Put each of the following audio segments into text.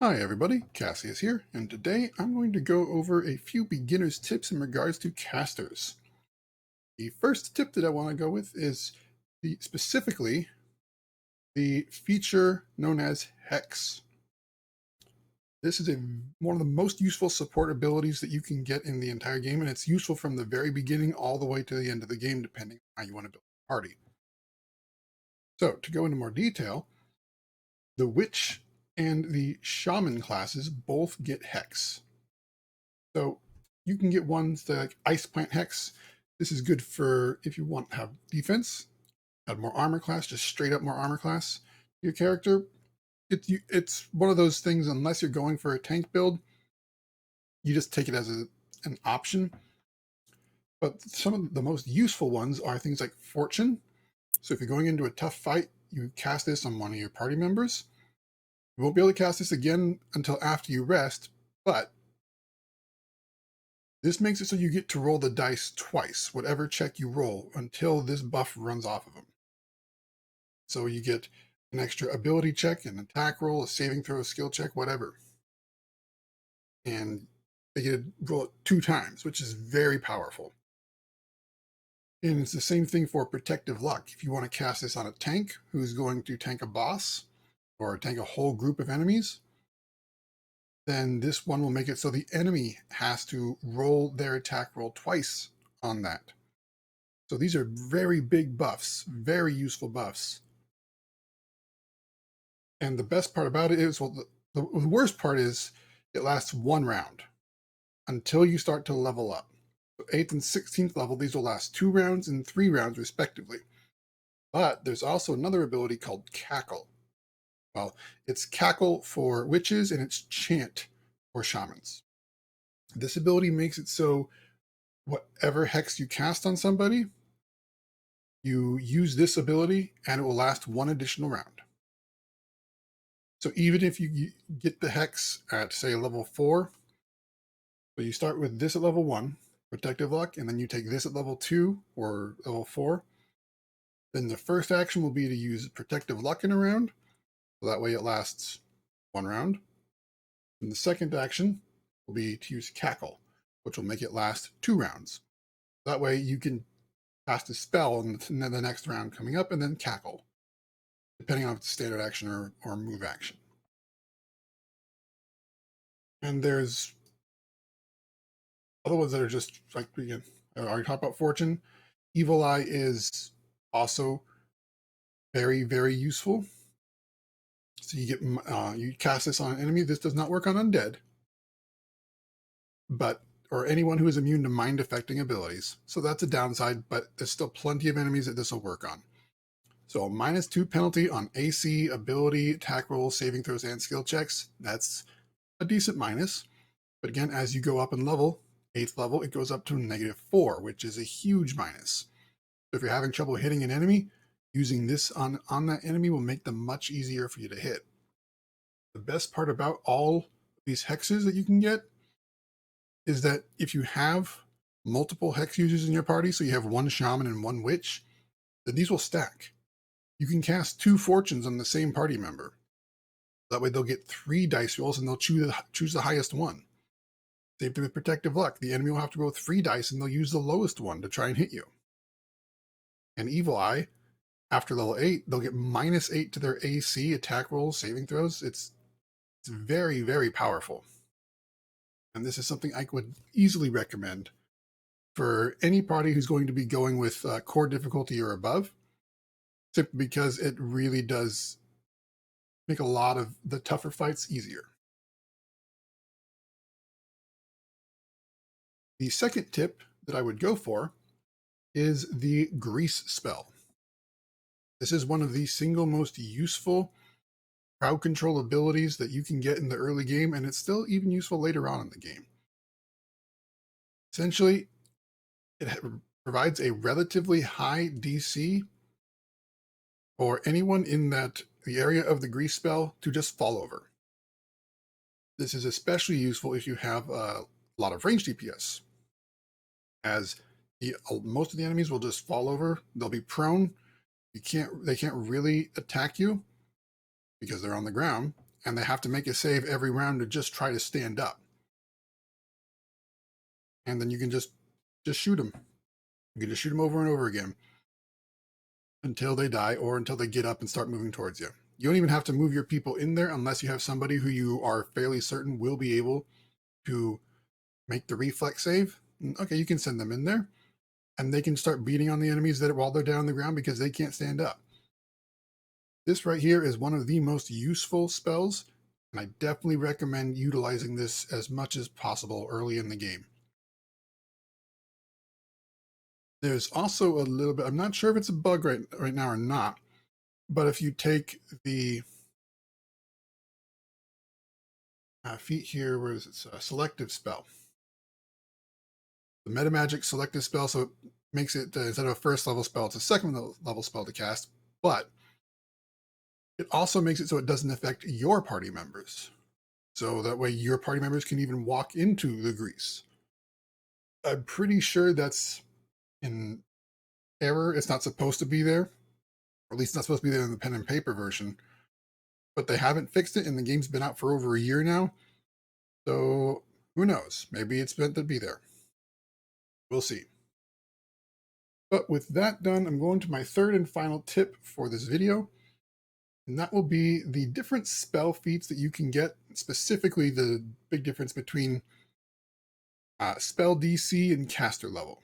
Hi everybody, Cassius here, and today I'm going to go over a few beginner's tips in regards to casters. The first tip that I want to go with is specifically the feature known as Hex. This is one of the most useful support abilities that you can get in the entire game, and it's useful from the very beginning all the way to the end of the game, depending on how you want to build a party. So, to go into more detail, the Witch and the Shaman classes both get Hex. So you can get ones that like Ice Plant Hex. This is good for if you want to have defense, add more armor class, just straight up more armor class. Your character, it's one of those things. Unless you're going for a tank build, you just take it as an option. But some of the most useful ones are things like Fortune. So if you're going into a tough fight, you cast this on one of your party members. You won't be able to cast this again until after you rest, but this makes it so you get to roll the dice twice, whatever check you roll, until this buff runs off of them. So you get an extra ability check, an attack roll, a saving throw, a skill check, whatever. And they get to roll it 2 times, which is very powerful. And it's the same thing for Protective Luck. If you want to cast this on a tank who's going to tank a boss or tank a whole group of enemies, then this one will make it so the enemy has to roll their attack roll twice on that. So these are very big buffs, very useful buffs. And the best part about it is, well, the worst part is it lasts 1 round until you start to level up. So 8th and 16th level, these will last 2 rounds and 3 rounds respectively. But there's also another ability called Cackle. Well, it's Cackle for witches and it's Chant for shamans. This ability makes it so whatever hex you cast on somebody, you use this ability and it will last 1 additional round. So even if you get the hex at, say, level 4, so you start with this at level 1, Protective Luck, and then you take this at level 2 or level 4, then the first action will be to use Protective Luck in a round, so that way it lasts 1 round. And the second action will be to use Cackle, which will make it last 2 rounds. That way you can cast a spell in the next round coming up and then Cackle, depending on if it's standard action or move action. And there's other ones that are just like, again, I already talked about Fortune. Evil Eye is also very, very useful. So you get you cast this on an enemy. This does not work on undead, but or anyone who is immune to mind affecting abilities. So that's a downside, but there's still plenty of enemies that this will work on. So a -2 penalty on AC, ability, attack rolls, saving throws, and skill checks. That's a decent minus. But again, as you go up in level, 8th level, it goes up to -4, which is a huge minus. So if you're having trouble hitting an enemy, using this on that enemy will make them much easier for you to hit. The best part about all these hexes that you can get is that if you have multiple hex users in your party, so you have one shaman and one witch, then these will stack. You can cast 2 fortunes on the same party member. That way they'll get 3 dice rolls and they'll choose the highest one. Same thing with Protective Luck. The enemy will have to roll 3 dice and they'll use the lowest one to try and hit you. And Evil Eye, after level 8, they'll get -8 to their AC, attack rolls, saving throws. It's very, very powerful. And this is something I would easily recommend for any party who's going to be going with core difficulty or above, simply because it really does make a lot of the tougher fights easier. The second tip that I would go for is the Grease spell. This is one of the single most useful crowd control abilities that you can get in the early game, and it's still even useful later on in the game. Essentially, it provides a relatively high DC for anyone in the area of the Grease spell to just fall over. This is especially useful if you have a lot of range DPS, as most of the enemies will just fall over. They'll be prone. They can't really attack you because they're on the ground, and they have to make a save every round to just try to stand up. And then you can just shoot them. You can just shoot them over and over again until they die or until they get up and start moving towards you. You don't even have to move your people in there unless you have somebody who you are fairly certain will be able to make the reflex save. Okay, you can send them in there and they can start beating on the enemies that while they're down on the ground because they can't stand up. This right here is one of the most useful spells, and I definitely recommend utilizing this as much as possible early in the game. There's also a little bit, I'm not sure if it's a bug right now or not, but if you take the feat here, where is it? Selective spell. The Metamagic selective spell, so it makes it, instead of a first level spell, it's a second level spell to cast, but it also makes it so it doesn't affect your party members. So that way your party members can even walk into the grease. I'm pretty sure that's in error. It's not supposed to be there, or at least not supposed to be there in the pen and paper version. But they haven't fixed it, and the game's been out for over a year now. So who knows? Maybe it's meant to be there. We'll see. But with that done, I'm going to my third and final tip for this video. And that will be the different spell feats that you can get, specifically the big difference between spell DC and caster level.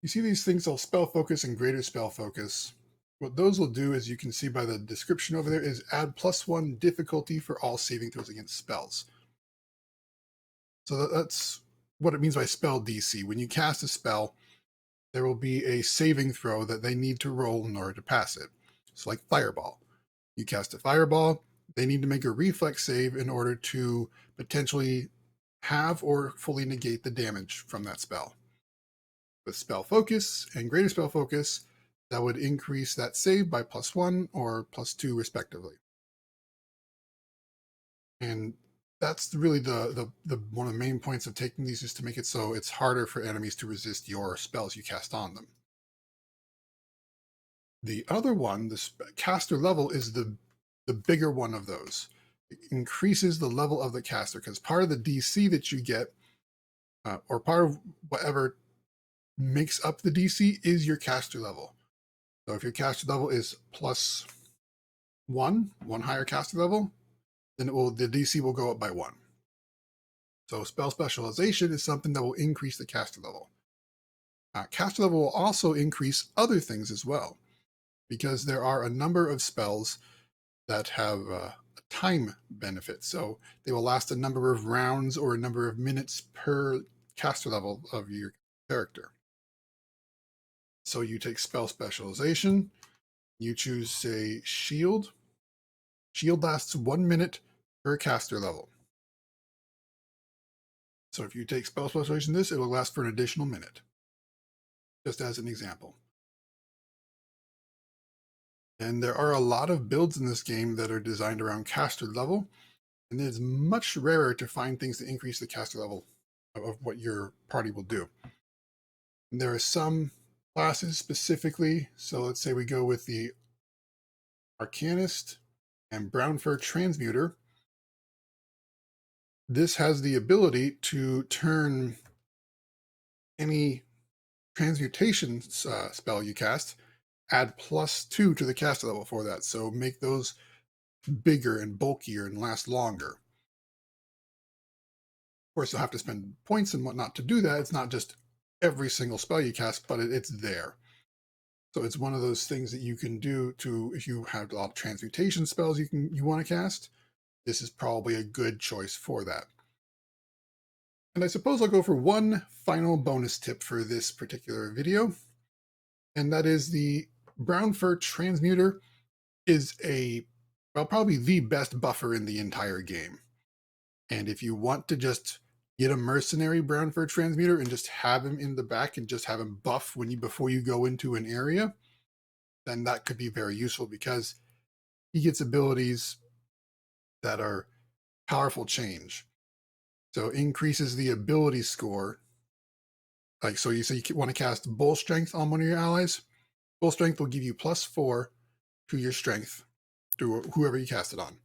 You see these things called spell focus and greater spell focus. What those will do, as you can see by the description over there, is add +1 difficulty for all saving throws against spells. So that's what it means by spell DC. When you cast a spell, there will be a saving throw that they need to roll in order to pass it. So like Fireball. You cast a Fireball, they need to make a reflex save in order to potentially have or fully negate the damage from that spell. With spell focus and greater spell focus, that would increase that save by +1 or +2 respectively. And that's really the one of the main points of taking these, is to make it so it's harder for enemies to resist your spells you cast on them. The other one, the caster level, is the bigger one of those. It increases the level of the caster, because part of the DC that you get, or part of whatever makes up the DC, is your caster level. So if your caster level is +1, one higher caster level, then the DC will go up by 1. So spell specialization is something that will increase the caster level. Caster level will also increase other things as well, because there are a number of spells that have a time benefit. So they will last a number of rounds or a number of minutes per caster level of your character. So you take spell specialization, you choose, say, shield. Shield lasts 1 minute per caster level. So if you take spell specialization this, it will last for an additional minute, just as an example. And there are a lot of builds in this game that are designed around caster level, and it is much rarer to find things that increase the caster level of what your party will do. And there are some classes specifically, so let's say we go with the Arcanist and Brown Fur Transmuter. This has the ability to turn any transmutation spell you cast, add +2 to the caster level for that, so make those bigger and bulkier and last longer. Of course, you'll have to spend points and whatnot to do that. It's not just every single spell you cast, but it's there. So it's one of those things that you can do to, if you have a lot of transmutation spells you want to cast, this is probably a good choice for that. And I suppose I'll go for one final bonus tip for this particular video, and that is the Brown Fur Transmuter is probably the best buffer in the entire game. And if you want to just get a mercenary Brown Fur Transmuter and just have him in the back and just have him buff before you go into an area, then that could be very useful, because he gets abilities that are powerful change. So increases the ability score. Like, so you say you want to cast Bull Strength on one of your allies. Bull Strength will give you +4 to your strength. to whoever you cast it on.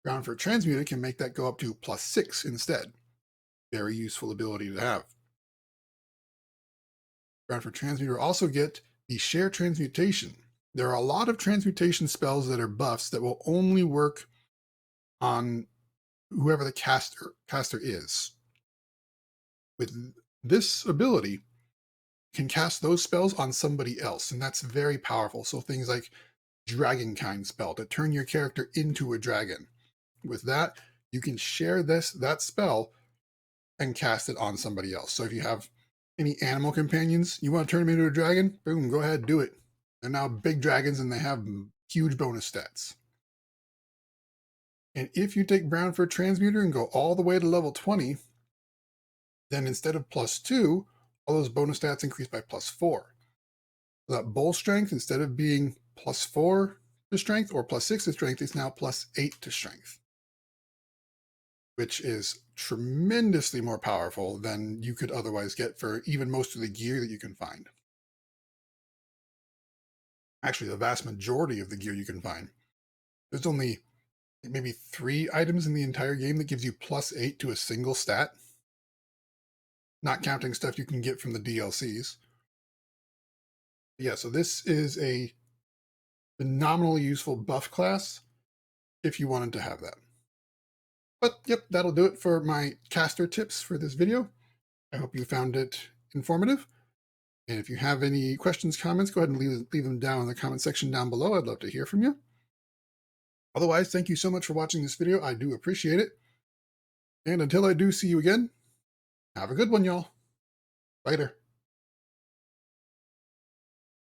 Ground for Transmuter can make that go up to +6 instead. Very useful ability to have. Ground for Transmuter also get the Share Transmutation. There are a lot of transmutation spells that are buffs that will only work on whoever the caster is. With this ability, can cast those spells on somebody else, and that's very powerful. So things like Dragonkind spell to turn your character into a dragon. With that, you can share that spell and cast it on somebody else. So if you have any animal companions, you want to turn them into a dragon, boom, go ahead, do it. They're now big dragons and they have huge bonus stats. And if you take Brown for Transmuter and go all the way to level 20, then instead of +2, all those bonus stats increase by +4. So that Bull Strength, instead of being +4 to Strength or +6 to Strength, is now +8 to Strength, which is tremendously more powerful than you could otherwise get for even most of the gear that you can find. Actually, the vast majority of the gear you can find. There's only maybe 3 items in the entire game that gives you +8 to a single stat, not counting stuff you can get from the DLCs. Yeah, so this is a phenomenally useful buff class if you wanted to have that. But yep, that'll do it for my caster tips for this video. I hope you found it informative. And if you have any questions, comments, go ahead and leave them down in the comment section down below. I'd love to hear from you. Otherwise, thank you so much for watching this video. I do appreciate it. And until I do see you again, have a good one, y'all. Later.